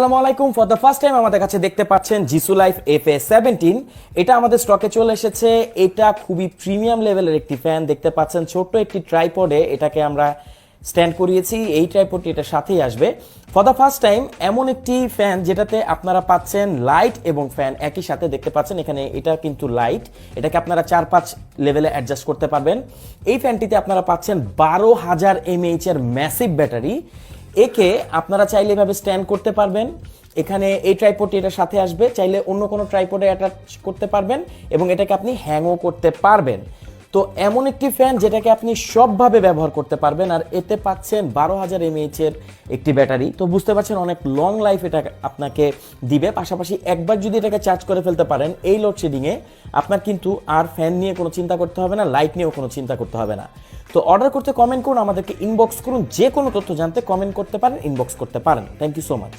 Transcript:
আসসালামু আলাইকুম। For the first time আমাদের কাছে দেখতে পাচ্ছেন জিসু লাইফ FA17। এটা আমাদের স্টকে চলে এসেছে। এটা খুবই প্রিমিয়াম লেভেলের একটি ফ্যান। দেখতে পাচ্ছেন ছোট্ট একটি ট্রাইপডে এটাকে আমরা স্ট্যান্ড করিয়েছি। এই ট্রাইপডটি এটার সাথেই আসবে। ফর দ্য ফার্স্ট টাইম এমন একটি ফ্যান যেটাতে আপনারা পাচ্ছেন লাইট এবং ফ্যান একই সাথে। দেখতে পাচ্ছেন এখানে এটা কিন্তু লাইট, এটাকে আপনারা 4-5 লেভেলে অ্যাডজাস্ট করতে পারবেন। এই ফ্যানটিতে আপনারা পাচ্ছেন 12,000 mAh এর ম্যাসিভ ব্যাটারি। একে আপনারা চাইলে এভাবে স্ট্যান্ড করতে পারবেন। এখানে এই ট্রাইপডটি এটার সাথে আসবে, চাইলে অন্য কোনো ট্রাইপডে অ্যাটাচ করতে পারবেন এবং এটাকে আপনি হ্যাংও করতে পারবেন। তো এমন একটি ফ্যান যেটাকে আপনি সবভাবে ব্যবহার করতে পারবেন। আর এতে পাচ্ছেন 12,000 mAh এর একটি ব্যাটারি। তো বুঝতে পারছেন অনেক লং লাইফ এটা আপনাকে দিবে। পাশাপাশি একবার যদি এটাকে চার্জ করে ফেলতে পারেন এই লোডশেডিংয়ে, আপনার কিন্তু আর ফ্যান নিয়ে কোনো চিন্তা করতে হবে না, লাইট নিয়েও কোনো চিন্তা করতে হবে না। তো অর্ডার করতে কমেন্ট করুন, আমাদেরকে ইনবক্স করুন। যে কোনো তথ্য জানতে কমেন্ট করতে পারেন, ইনবক্স করতে পারেন। Thank you so much.